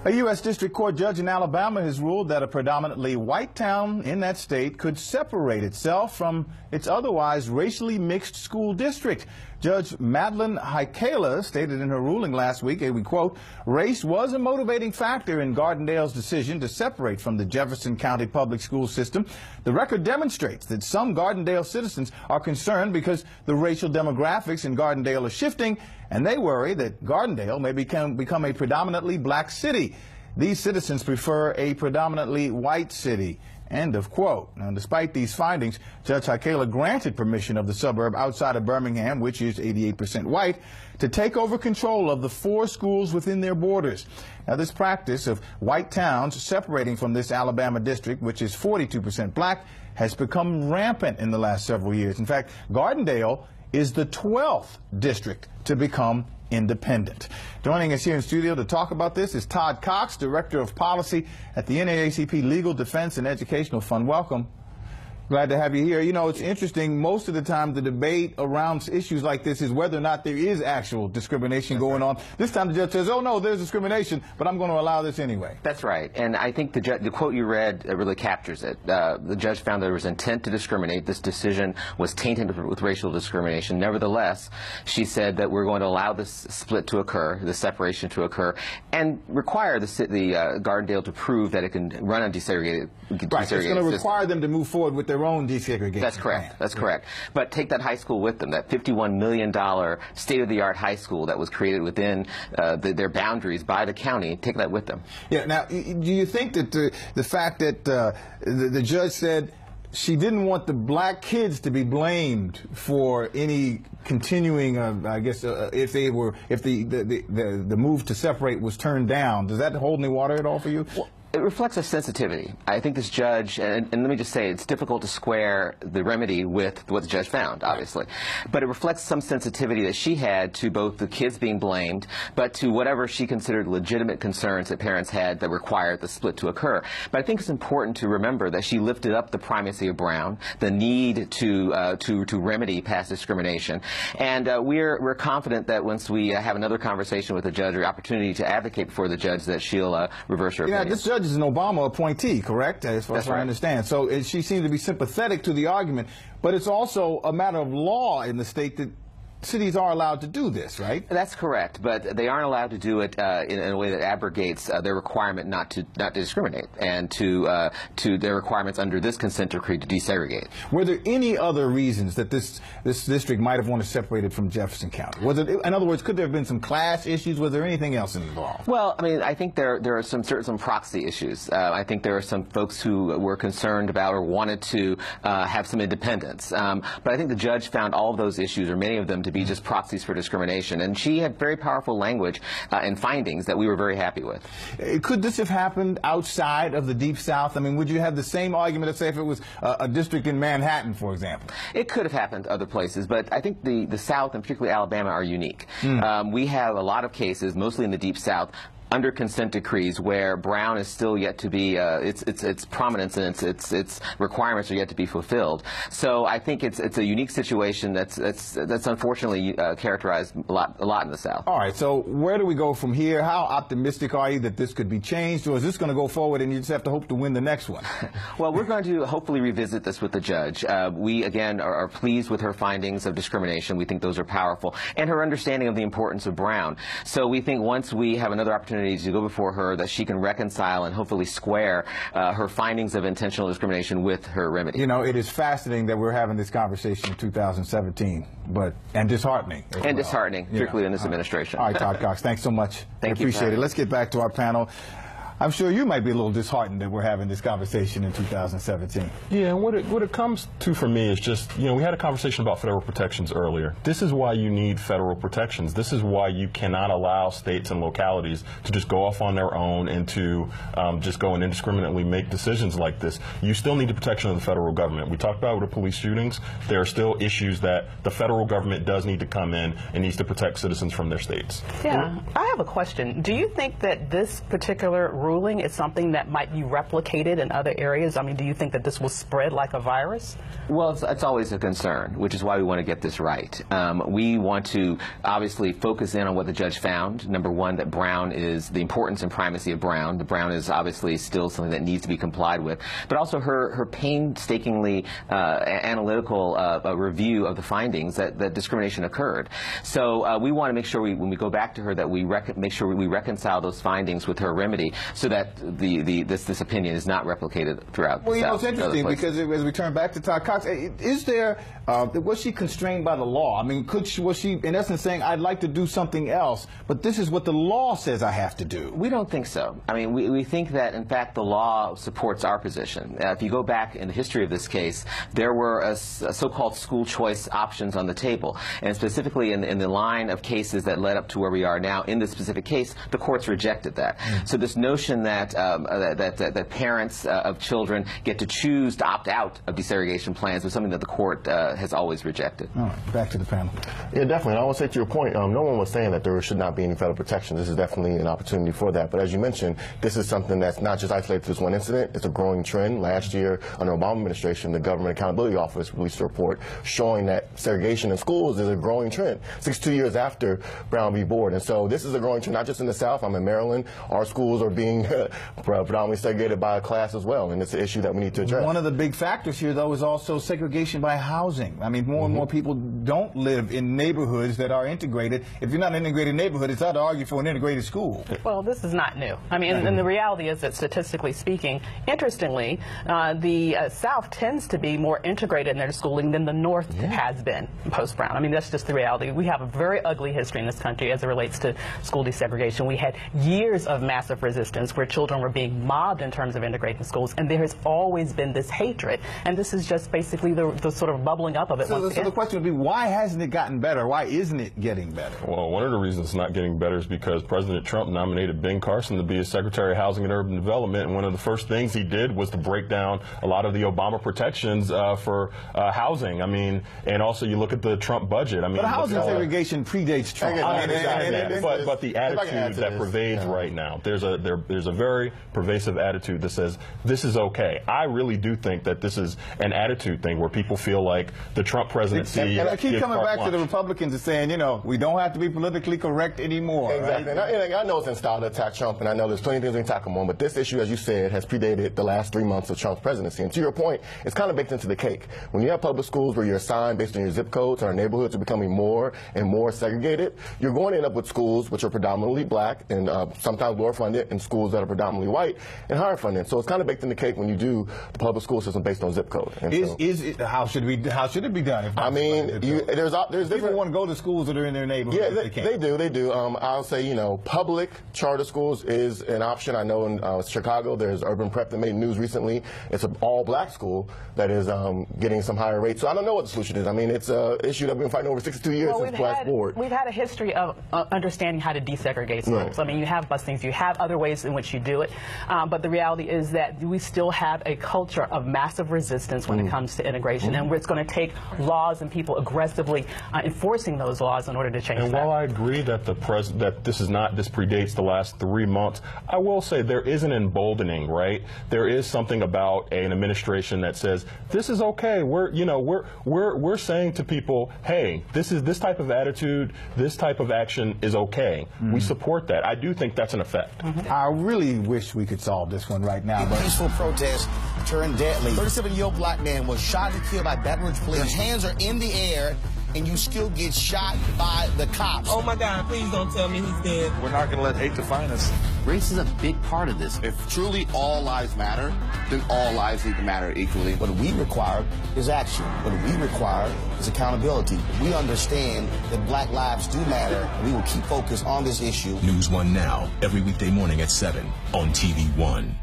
A U.S. District Court judge in Alabama has ruled that a predominantly white town in that state could separate itself from its otherwise racially mixed school district. Judge Madeline Haikala stated in her ruling last week, and we quote, "Race was a motivating factor in Gardendale's decision to separate from the Jefferson County public school system. The record demonstrates that some Gardendale citizens are concerned because the racial demographics in Gardendale are shifting, and they worry that Gardendale may become a predominantly black city. These citizens prefer a predominantly white city." End of quote. Now, despite these findings, Judge Haikala granted permission of the suburb outside of Birmingham, which is 88% white, to take over control of the 4 schools within their borders. Now, this practice of white towns separating from this Alabama district, which is 42% black, has become rampant in the last several years. In fact, Gardendale is the 12th district to become independent. Joining us here in studio to talk about this is Todd Cox, Director of Policy at the NAACP Legal Defense and Educational Fund. Welcome. Glad to have you here. You know, it's interesting, most of the time the debate around issues like this is whether or not there is actual discrimination going on. This time the judge says, oh no, there's discrimination, but I'm going to allow this anyway. That's right. And I think the quote you read really captures it. The judge found there was intent to discriminate. This decision was tainted with racial discrimination. Nevertheless, she said that we're going to allow this split to occur, the separation to occur, and require the Gardendale to prove that it can run a desegregated Right, it's going to require them to move forward with their own desegregation. That's correct. Plan. That's correct. But take that high school with them, that $51 million state-of-the-art high school that was created within their boundaries by the county. Take that with them. Yeah. Now, do you think that the fact that the judge said she didn't want the black kids to be blamed for any continuing, I guess, if the move to separate was turned down, does that hold any water at all for you? Well, it reflects a sensitivity. I think this judge, and let me just say, it's difficult to square the remedy with what the judge found, obviously. But it reflects some sensitivity that she had to both the kids being blamed, but to whatever she considered legitimate concerns that parents had that required the split to occur. But I think it's important to remember that she lifted up the primacy of Brown, the need to remedy past discrimination. And we're confident that once we have another conversation with the judge, or opportunity to advocate before the judge, that she'll reverse her opinion. This judge is an Obama appointee, correct? As far as I understand. So she seems to be sympathetic to the argument, but it's also a matter of law in the state that cities are allowed to do this, right? That's correct, but they aren't allowed to do it in a way that abrogates their requirement not to discriminate, and to their requirements under this consent decree to desegregate. Were there any other reasons that this district might have wanted to separate it from Jefferson County? Was it, in other words, could there have been some class issues? Was there anything else involved? Well, I mean, I think there are some proxy issues. I think there are some folks who were concerned about or wanted to have some independence. But I think the judge found all of those issues, or many of them, to be just proxies for discrimination. And she had very powerful language and findings that we were very happy with. Could this have happened outside of the Deep South? I mean, would you have the same argument, let's say, if it was a district in Manhattan, for example? It could have happened other places, but I think the South, and particularly Alabama, are unique. We have a lot of cases, mostly in the Deep South, under consent decrees where Brown is still yet to be, its prominence and its requirements are yet to be fulfilled. So I think it's a unique situation that's unfortunately characterized a lot in the South. All right, so where do we go from here? How optimistic are you that this could be changed, or is this going to go forward and you just have to hope to win the next one? Well, we're going to hopefully revisit this with the judge. We, again, are pleased with her findings of discrimination. We think those are powerful, and her understanding of the importance of Brown. So we think once we have another opportunity to go before her, that she can reconcile and hopefully square her findings of intentional discrimination with her remedy. You know, it is fascinating that we're having this conversation in 2017, and disheartening. And disheartening, particularly in this administration. All right, Todd Cox, thanks so much. Thank you. Appreciate it. Let's get back to our panel. I'm sure you might be a little disheartened that we're having this conversation in 2017. Yeah, and what it comes to for me is just, you know, we had a conversation about federal protections earlier. This is why you need federal protections. This is why you cannot allow states and localities to just go off on their own and to just go and indiscriminately make decisions like this. You still need the protection of the federal government. We talked about with the police shootings. There are still issues that the federal government does need to come in and needs to protect citizens from their states. Yeah, I have a question. Do you think that this particular ruling is something that might be replicated in other areas? I mean, do you think that this will spread like a virus? Well, it's always a concern, which is why we want to get this right. We want to obviously focus in on what the judge found. Number one, that Brown is the importance and primacy of Brown. The Brown is obviously still something that needs to be complied with, but also her painstakingly analytical review of the findings that discrimination occurred. So we want to make sure when we go back to her that we make sure we reconcile those findings with her remedy, so that this opinion is not replicated throughout. Well, you know, South it's interesting because as we turn back to Todd Cox, was she constrained by the law? I mean, was she in essence saying, I'd like to do something else, but this is what the law says I have to do? We don't think so. I mean, we think that, in fact, the law supports our position. If you go back in the history of this case, there were so-called school choice options on the table, and specifically in the line of cases that led up to where we are now, in this specific case, the courts rejected that. So this notion that that parents of children get to choose to opt out of desegregation plans was something that the court has always rejected. All right, back to the panel. Yeah, definitely. And I want to say to your point, no one was saying that there should not be any federal protection. This is definitely an opportunity for that. But as you mentioned, this is something that's not just isolated to this one incident. It's a growing trend. Last year, under Obama administration, the Government Accountability Office released a report showing that segregation in schools is a growing trend, 62 years after Brown v. Board. And so this is a growing trend, not just in the South. I'm in Maryland. Our schools are being predominantly segregated by a class as well, and it's an issue that we need to address. One of the big factors here, though, is also segregation by housing. I mean, more and more people don't live in neighborhoods that are integrated. If you're not in an integrated neighborhood, it's hard to argue for an integrated school. Well, this is not new. I mean, and the reality is that statistically speaking, interestingly, the South tends to be more integrated in their schooling than the North has been post-Brown. I mean, that's just the reality. We have a very ugly history in this country as it relates to school desegregation. We had years of massive resistance where children were being mobbed in terms of integrating schools, and there has always been this hatred, and this is just basically the sort of bubbling up of it. So the question would be, why hasn't it gotten better? Why isn't it getting better? Well, one of the reasons it's not getting better is because President Trump nominated Ben Carson to be his Secretary of Housing and Urban Development, and one of the first things he did was to break down a lot of the Obama protections for housing. I mean, and also you look at the Trump budget. I mean, but housing segregation predates Trump. But the attitude that pervades right now, there's a very pervasive attitude that says this is okay. I really do think that this is an attitude thing where people feel like the Trump presidency. And I keep coming back to the Republicans and saying, you know, we don't have to be politically correct anymore. Exactly. Right? And I know it's in style to attack Trump, and I know there's plenty of things we can tackle him on, but this issue, as you said, has predated the last 3 months of Trump's presidency. And to your point, it's kind of baked into the cake. When you have public schools where you're assigned based on your zip codes, and our neighborhoods are becoming more and more segregated, you're going to end up with schools which are predominantly black and sometimes lower funded, and schools that are predominantly white and higher funded. So it's kind of baked in the cake when you do the public school system based on zip code. How should it be done? I mean, there's people different. want to go to schools that are in their neighborhood. Yeah, they do. I'll say, you know, public charter schools is an option. I know in Chicago there's Urban Prep that made news recently. It's an all-black school that is getting some higher rates. So I don't know what the solution is. I mean, it's an issue that we've been fighting over 62 years since last board. We've had a history of understanding how to desegregate schools. Right. I mean, you have busings, you have other ways in which you do it, but the reality is that we still have a culture of massive resistance when it comes to integration, and it's going to take laws and people aggressively enforcing those laws in order to change that. And while I agree that this predates the last 3 months, I will say there is an emboldening, right? There is something about an administration that says this is okay. We're saying to people, hey, this type of attitude, this type of action is okay. We support that. I do think that's an effect. I really wish we could solve this one right now. A peaceful protest turned deadly. 37-year-old black man was shot and killed by Baton Rouge police. His hands are in the air, and you still get shot by the cops. Oh my God, please don't tell me he's dead. We're not going to let hate define us. Race is a big part of this. If truly all lives matter, then all lives need to matter equally. What we require is action. What we require is accountability. We understand that black lives do matter, and we will keep focused on this issue. News 1 Now, every weekday morning at 7 on TV 1.